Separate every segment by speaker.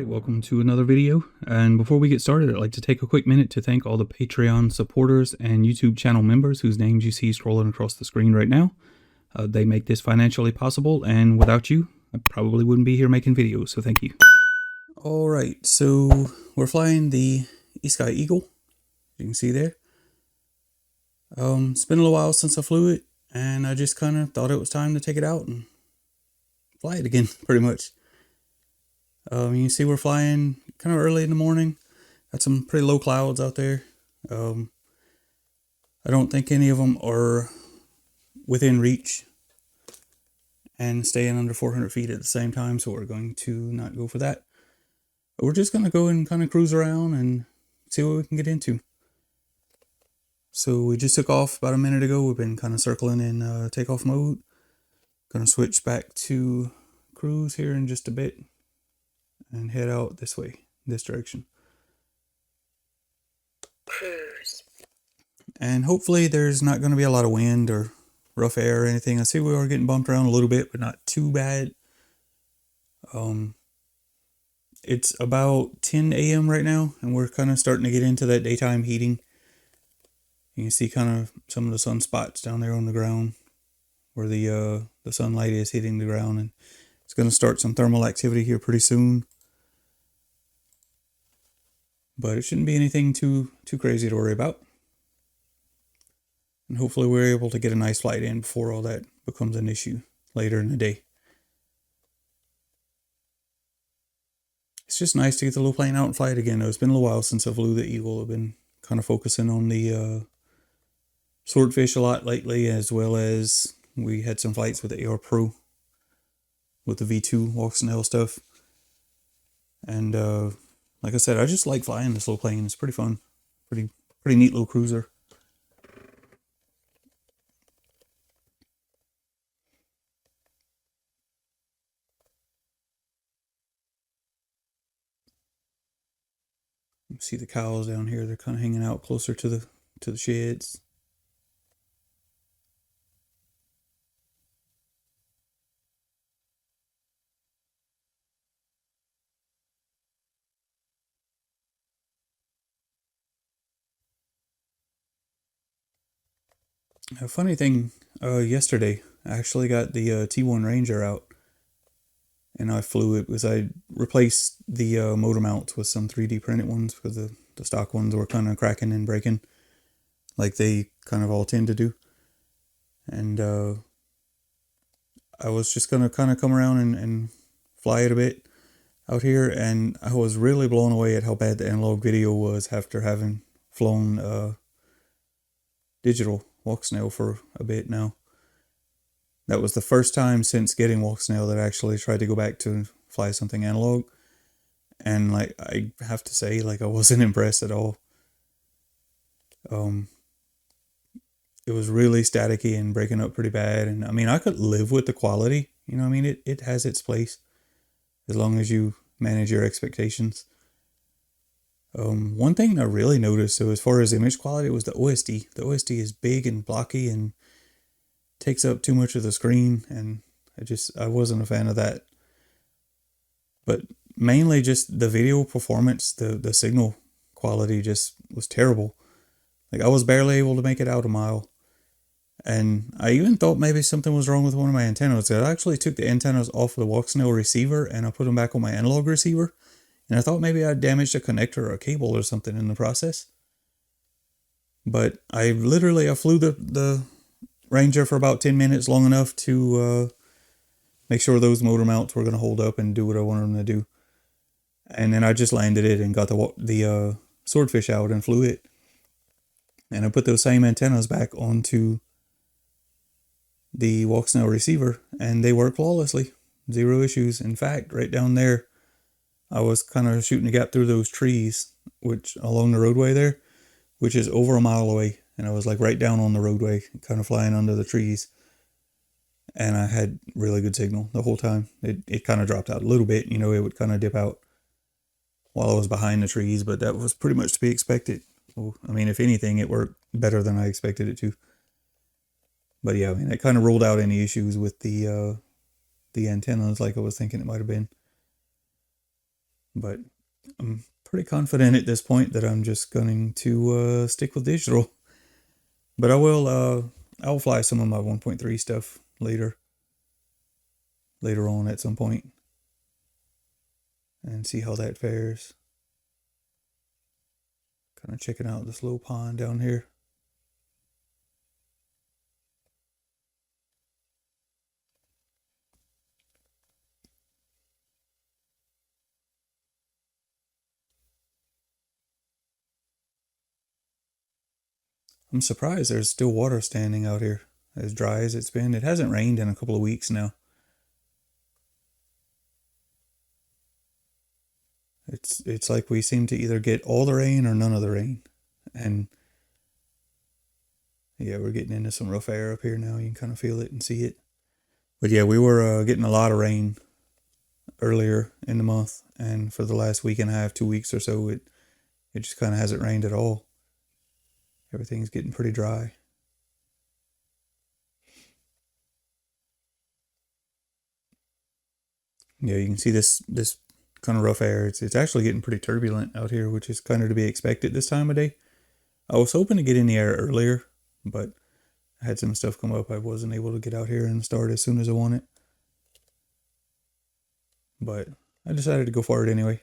Speaker 1: Alright, welcome to another video, and before we get started, I'd like to take a quick minute to thank all the Patreon supporters and YouTube channel members whose names you see scrolling across the screen right now. They make this financially possible, and without you, I probably wouldn't be here making videos, so thank you. Alright, so we're flying the eSky Eagle, you can see there. It's been a little while since I flew it, and I just kind of thought it was time to take it out and fly it again, pretty much. You can see we're flying kind of early in the morning. Got some pretty low clouds out there. I don't think any of them are within reach and staying under 400 feet at the same time, so we're going to not go for that. But we're just going to go and kind of cruise around and see what we can get into. So we just took off about a minute ago. We've been kind of circling in takeoff mode. Going to switch back to cruise here in just a bit and head out this way, this direction.
Speaker 2: Cruise.
Speaker 1: And hopefully there's not going to be a lot of wind or rough air or anything. I see we are getting bumped around a little bit, but not too bad. It's about 10 a.m. right now, and we're kind of starting to get into that daytime heating. You can see kind of some of the sunspots down there on the ground where the sunlight is hitting the ground, and it's going to start some thermal activity here pretty soon. But it shouldn't be anything too crazy to worry about. And hopefully we're able to get a nice flight in before all that becomes an issue later in the day. It's just nice to get the little plane out and fly it again. It's been a little while since I flew the Eagle. I've been kind of focusing on the Swordfish a lot lately, as well as we had some flights with the AR Pro with the V2 Walksnail stuff. And like I said, I just like flying this little plane. It's pretty fun. Pretty neat little cruiser. You see the cows down here. They're kind of hanging out closer to the sheds. A funny thing, yesterday I actually got the T1 Ranger out, and I flew it because I replaced the motor mounts with some 3D printed ones because the stock ones were kind of cracking and breaking like they kind of all tend to do. And I was just going to kind of come around and fly it a bit out here, and I was really blown away at how bad the analog video was after having flown digital Walksnail for a bit now. That was the first time since getting Walksnail that I actually tried to go back to fly something analog. And like, I have to say, like, I wasn't impressed at all. It was really staticky and breaking up pretty bad. And I mean, I could live with the quality, you know what I mean? It has its place as long as you manage your expectations. One thing I really noticed, so as far as image quality, was the OSD. The OSD is big and blocky and takes up too much of the screen, and I wasn't a fan of that. But mainly just the video performance, the signal quality just was terrible. Like, I was barely able to make it out a mile. And I even thought maybe something was wrong with one of my antennas. I actually took the antennas off of the Walksnail receiver and I put them back on my analog receiver. And I thought maybe I damaged a connector or a cable or something in the process. But I flew the Ranger for about 10 minutes, long enough to make sure those motor mounts were going to hold up and do what I wanted them to do. And then I just landed it and got the Swordfish out and flew it. And I put those same antennas back onto the Walksnail receiver, and they work flawlessly. Zero issues. In fact, right down there, I was kind of shooting a gap through those trees, which along the roadway there, which is over a mile away. And I was like right down on the roadway, kind of flying under the trees. And I had really good signal the whole time. It kind of dropped out a little bit, you know, it would kind of dip out while I was behind the trees, but that was pretty much to be expected. Well, I mean, if anything, it worked better than I expected it to. But yeah, I mean, it kind of ruled out any issues with the antennas like I was thinking it might have been. But I'm pretty confident at this point that I'm just going to stick with digital. But I'll fly some of my 1.3 stuff later on at some point and see how that fares. Kind of checking out this little pond down here. I'm surprised there's still water standing out here, as dry as it's been. It hasn't rained in a couple of weeks now. It's like we seem to either get all the rain or none of the rain. And yeah, we're getting into some rough air up here now. You can kind of feel it and see it. But yeah, we were getting a lot of rain earlier in the month, and for the last week and a half, 2 weeks or so, it just kind of hasn't rained at all. Everything's getting pretty dry. Yeah, you can see this kind of rough air. It's actually getting pretty turbulent out here, which is kind of to be expected this time of day. I was hoping to get in the air earlier, but I had some stuff come up. I wasn't able to get out here and start as soon as I wanted. But I decided to go for it anyway.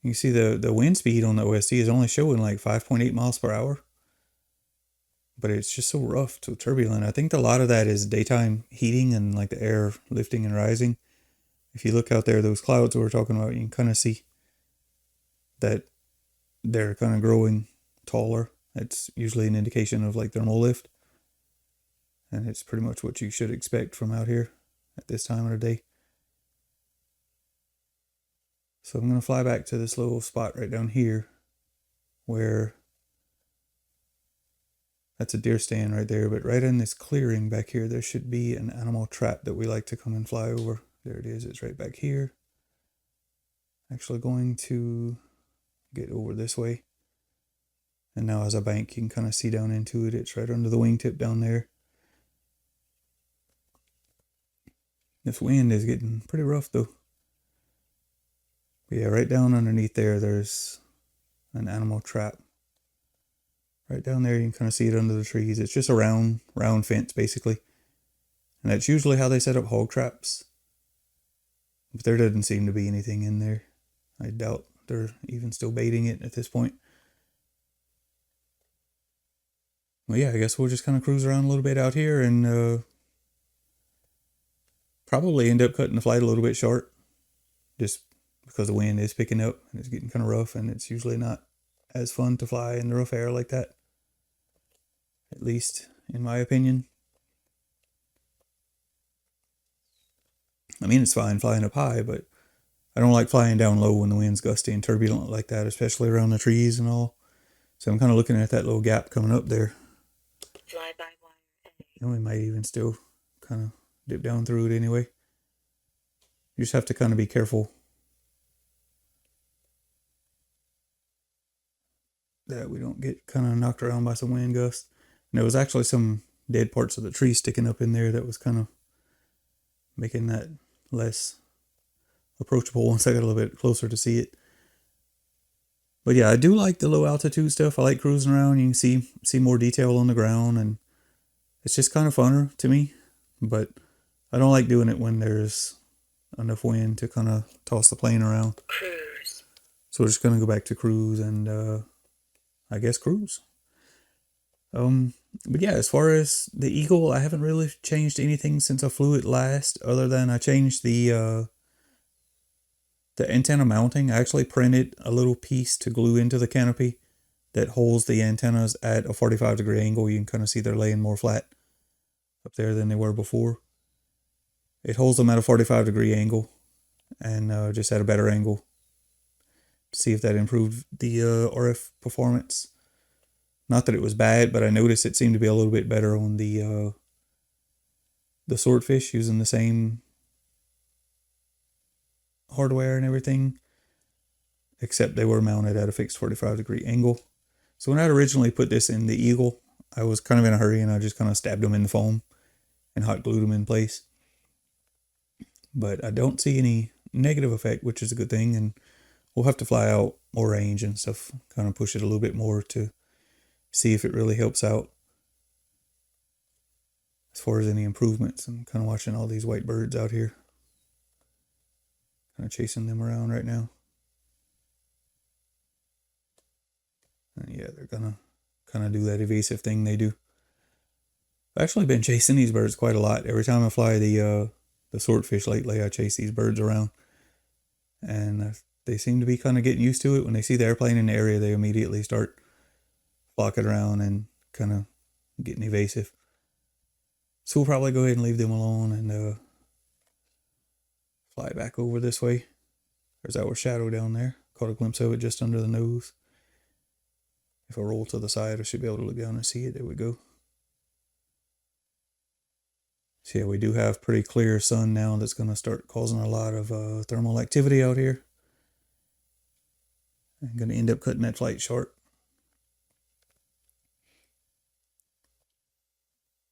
Speaker 1: You see the wind speed on the OSD is only showing like 5.8 miles per hour. But it's just so rough, so turbulent. I think a lot of that is daytime heating and like the air lifting and rising. If you look out there, those clouds we were talking about, you can kind of see that they're kind of growing taller. It's usually an indication of like thermal lift. And it's pretty much what you should expect from out here at this time of the day. So I'm going to fly back to this little spot right down here where that's a deer stand right there, but right in this clearing back here, there should be an animal trap that we like to come and fly over. There it is. It's right back here. Actually going to get over this way. And now as I bank, you can kind of see down into it. It's right under the wingtip down there. This wind is getting pretty rough though. But yeah, right down underneath there, there's an animal trap. Right down there, you can kind of see it under the trees. It's just a round fence, basically. And that's usually how they set up hog traps. But there doesn't seem to be anything in there. I doubt they're even still baiting it at this point. Well, yeah, I guess we'll just kind of cruise around a little bit out here and probably end up cutting the flight a little bit short. Just because the wind is picking up and it's getting kind of rough, and it's usually not as fun to fly in the rough air like that. At least in my opinion. I mean, it's fine flying up high, but I don't like flying down low when the wind's gusty and turbulent like that, especially around the trees and all. So I'm kind of looking at that little gap coming up there. Fly by wire. And we might even still kind of dip down through it anyway. You just have to kind of be careful that we don't get kind of knocked around by some wind gusts. And there was actually some dead parts of the tree sticking up in there that was kind of making that less approachable once I got a little bit closer to see it. But yeah, I do like the low altitude stuff. I like cruising around. You can see more detail on the ground, and it's just kind of funner to me. But I don't like doing it when there's enough wind to kind of toss the plane around. Cruise. So we're just going to go back to cruise and I guess cruise. But yeah, as far as the Eagle, I haven't really changed anything since I flew it last, other than I changed the antenna mounting. I actually printed a little piece to glue into the canopy that holds the antennas at a 45-degree angle. You can kind of see they're laying more flat up there than they were before. It holds them at a 45-degree angle and just at a better angle. See if that improved the RF performance. Not that it was bad, but I noticed it seemed to be a little bit better on the Swordfish, using the same hardware and everything, except they were mounted at a fixed 45-degree angle. So when I originally put this in the Eagle, I was kind of in a hurry and I just kind of stabbed them in the foam and hot glued them in place. But I don't see any negative effect, which is a good thing. And we'll have to fly out more range and stuff, kind of push it a little bit more to see if it really helps out as far as any improvements. I'm kind of watching all these white birds out here, kind of chasing them around right now. And yeah, they're gonna kind of do that evasive thing they do. I've actually been chasing these birds quite a lot. Every time I fly the swordfish lately, I chase these birds around, and they seem to be kind of getting used to it. When they see the airplane in the area, they immediately start flocking around and kind of getting evasive. So we'll probably go ahead and leave them alone and fly back over this way. There's our shadow down there. Caught a glimpse of it just under the nose. If I roll to the side, I should be able to look down and see it. There we go. So yeah, we do have pretty clear sun now that's going to start causing a lot of thermal activity out here. I'm going to end up cutting that flight short.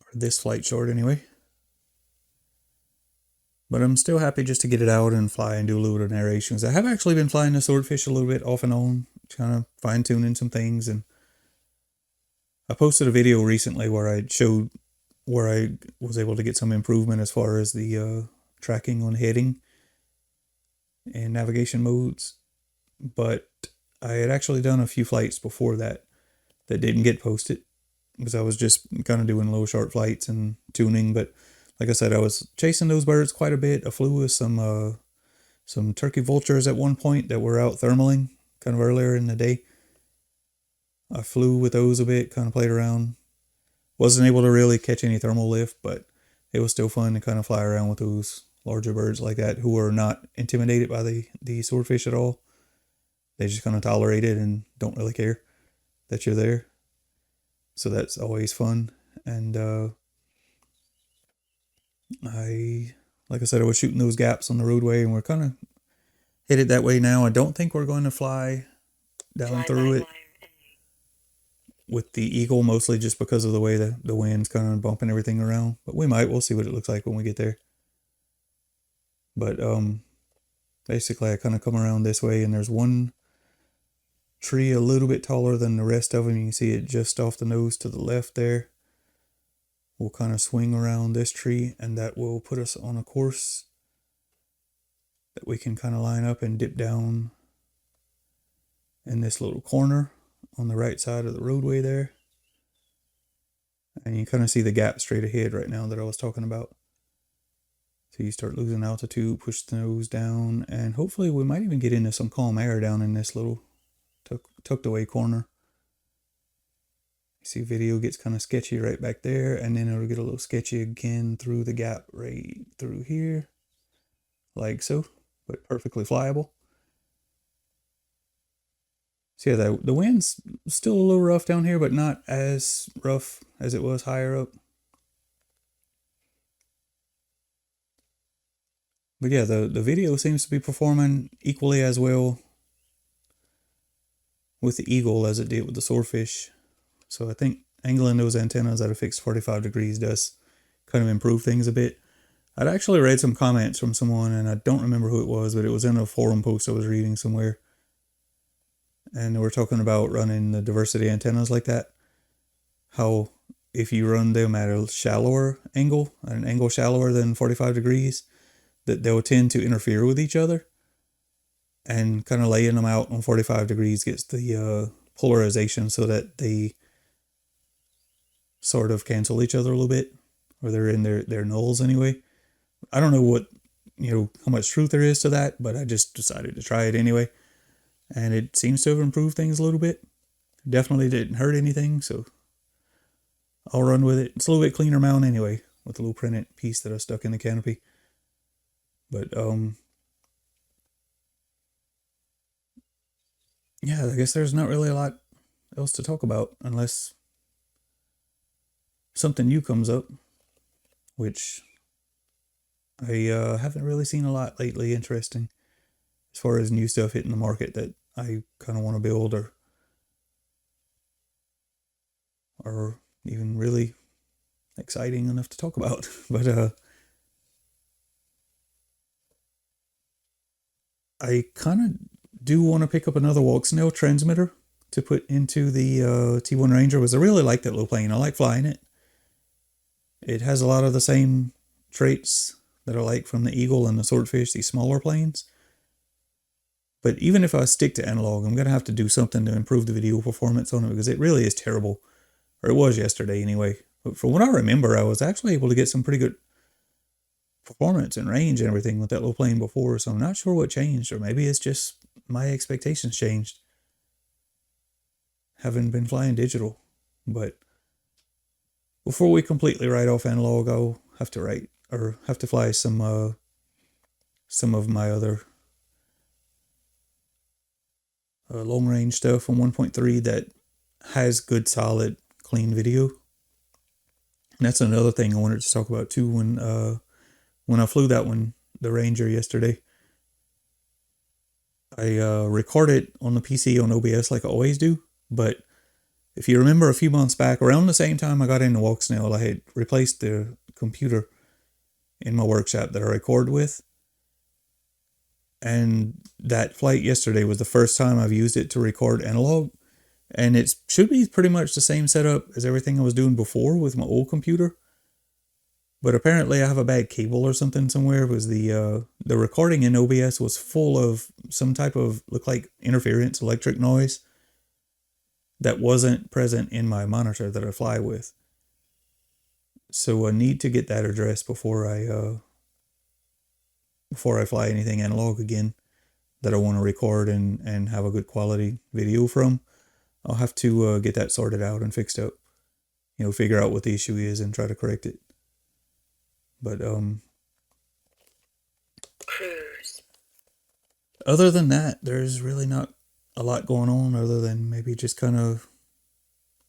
Speaker 1: Or this flight short anyway. But I'm still happy just to get it out and fly and do a little bit of narrations. I have actually been flying the swordfish a little bit off and on, kind of fine-tuning some things. And I posted a video recently where I showed where I was able to get some improvement as far as the tracking on heading and navigation modes. But I had actually done a few flights before that didn't get posted because I was just kind of doing low short flights and tuning. But like I said, I was chasing those birds quite a bit. I flew with some turkey vultures at one point that were out thermaling kind of earlier in the day. I flew with those a bit, kind of played around. Wasn't able to really catch any thermal lift, but it was still fun to kind of fly around with those larger birds like that who are not intimidated by the swordfish at all. They just kind of tolerate it and don't really care that you're there. So that's always fun. And like I said, I was shooting those gaps on the roadway, and we're kind of headed that way now. I don't think we're going to fly down through it with the Eagle, mostly just because of the way the wind's kind of bumping everything around. But we might. We'll see what it looks like when we get there. But basically, I kind of come around this way, and there's one tree a little bit taller than the rest of them. You can see it just off the nose to the left there. We'll kind of swing around this tree, and that will put us on a course that we can kind of line up and dip down in this little corner on the right side of the roadway there. And you kind of see the gap straight ahead right now that I was talking about. So you start losing altitude, push the nose down, and hopefully we might even get into some calm air down in this little tucked away corner. You see video gets kind of sketchy right back there, and then it'll get a little sketchy again through the gap right through here, like so, but perfectly flyable. So yeah, the wind's still a little rough down here, but not as rough as it was higher up. But yeah, the video seems to be performing equally as well with the Eagle as it did with the swordfish. So I think angling those antennas at a fixed 45 degrees does kind of improve things a bit. I'd actually read some comments from someone, and I don't remember who it was, but it was in a forum post I was reading somewhere. And we're talking about running the diversity antennas like that. How if you run them at a shallower angle, an angle shallower than 45 degrees, that they'll tend to interfere with each other. And kind of laying them out on 45 degrees gets the polarization so that they sort of cancel each other a little bit, or they're in their nulls anyway. I don't know what, how much truth there is to that, but I just decided to try it anyway. And it seems to have improved things a little bit. Definitely didn't hurt anything, so I'll run with it. It's a little bit cleaner mount anyway, with the little printed piece that I stuck in the canopy. But, yeah, I guess there's not really a lot else to talk about unless something new comes up, which I haven't really seen a lot lately interesting as far as new stuff hitting the market that I kind of want to build or even really exciting enough to talk about. But I kind of do want to pick up another Walksnail transmitter to put into the T1 Ranger, because I really like that little plane. I like flying it. It has a lot of the same traits that I like from the Eagle and the Swordfish, these smaller planes. But even if I stick to analog, I'm going to have to do something to improve the video performance on it, because it really is terrible. Or it was yesterday anyway. But from what I remember, I was actually able to get some pretty good performance and range and everything with that little plane before, so I'm not sure what changed, or maybe it's just my expectations changed, having been flying digital. But before we completely write off analog, I'll have to fly some of my other long range stuff on 1.3 that has good, solid, clean video. And that's another thing I wanted to talk about too. When I flew that one, the Ranger, yesterday, I recorded on the PC on OBS like I always do. But if you remember, a few months back, around the same time I got into Walksnail, I had replaced the computer in my workshop that I record with. And that flight yesterday was the first time I've used it to record analog. And it should be pretty much the same setup as everything I was doing before with my old computer. But apparently I have a bad cable or something somewhere, because the recording in OBS was full of some type of, looked like interference, electric noise that wasn't present in my monitor that I fly with. So I need to get that addressed before I fly anything analog again that I want to record and have a good quality video from. I'll have to get that sorted out and fixed up. Figure out what the issue is and try to correct it. But
Speaker 2: Cruise.
Speaker 1: Other than that, there's really not a lot going on, other than maybe just kind of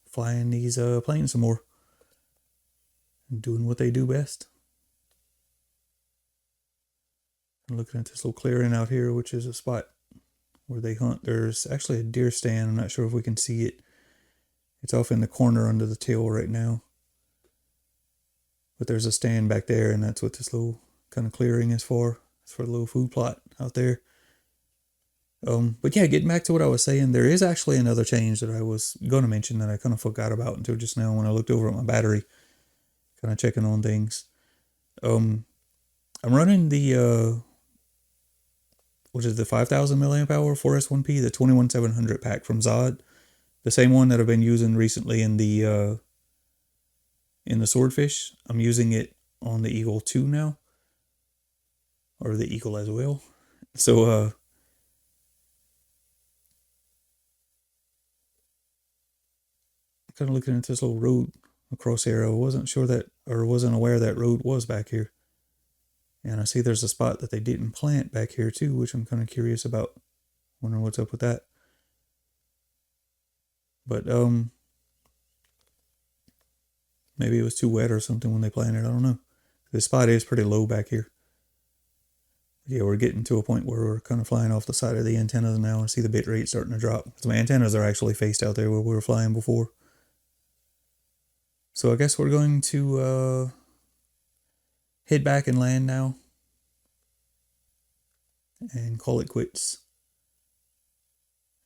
Speaker 1: flying these planes some more and doing what they do best. I'm looking at this little clearing out here, which is a spot where they hunt. There's actually a deer stand. I'm not sure if we can see it. It's off in the corner under the tail right now. But there's a stand back there, and that's what this little kind of clearing is for. It's for the little food plot out there. But yeah, getting back to what I was saying, there is actually another change that I was going to mention that I kind of forgot about until just now when I looked over at my battery, kind of checking on things. I'm running the which is the 5,000 milliamp hour 4S1P, the 21700 pack from Zod, the same one that I've been using recently in the Swordfish. I'm using it on the Eagle 2 now, or the Eagle as well. So kind of looking at this little road across here. I wasn't aware that road was back here. And I see there's a spot that they didn't plant back here too, which I'm kind of curious about. Wondering what's up with that. But maybe it was too wet or something when they planted. I don't know. This spot is pretty low back here. But yeah, we're getting to a point where we're kind of flying off the side of the antennas now. I see the bit rate starting to drop. Because my antennas are actually faced out there where we were flying before. So I guess we're going to head back and land now and call it quits.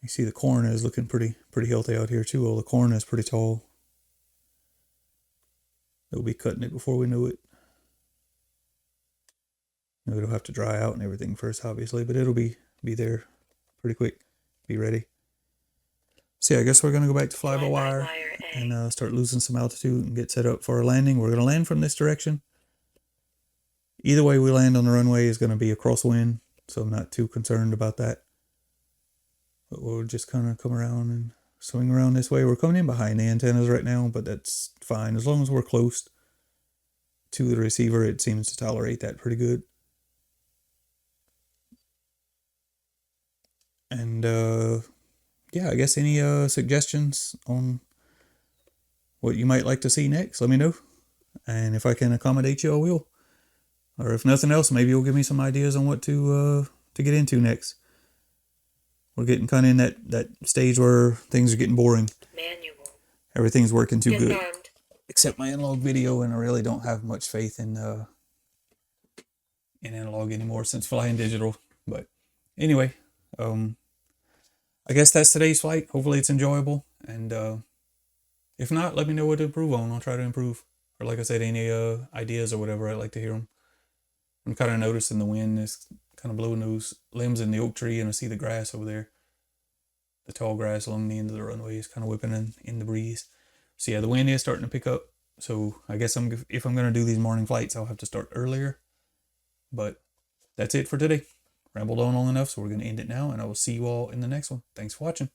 Speaker 1: You see the corn is looking pretty healthy out here too. Well, the corn is pretty tall. They'll be cutting it before we know it. It'll have to dry out and everything first, obviously, but it'll be there pretty quick. Be ready. So yeah, I guess we're going to go back to fly-by-wire and start losing some altitude and get set up for our landing. We're going to land from this direction. Either way we land on the runway is going to be a crosswind, so I'm not too concerned about that. But we'll just kind of come around and swing around this way. We're coming in behind the antennas right now, but that's fine. As long as we're close to the receiver, it seems to tolerate that pretty good. And yeah, I guess any suggestions on what you might like to see next, let me know. And if I can accommodate you, I will. Or if nothing else, maybe you'll give me some ideas on what to get into next. We're getting kind of in that stage where things are getting boring.
Speaker 2: Manual.
Speaker 1: Everything's working too good.
Speaker 2: Confirmed.
Speaker 1: Except my analog video, and I really don't have much faith in analog anymore since flying digital. But anyway, I guess that's today's flight. Hopefully it's enjoyable. And if not, let me know what to improve on. I'll try to improve. Or like I said, any ideas or whatever, I'd like to hear them. I'm kind of noticing the wind is kind of blowing those limbs in the oak tree, and I see the grass over there. The tall grass along the end of the runway is kind of whipping in the breeze. So yeah, the wind is starting to pick up. So I guess if I'm going to do these morning flights, I'll have to start earlier. But that's it for today. Rambled on long enough, so we're going to end it now, and I will see you all in the next one. Thanks for watching.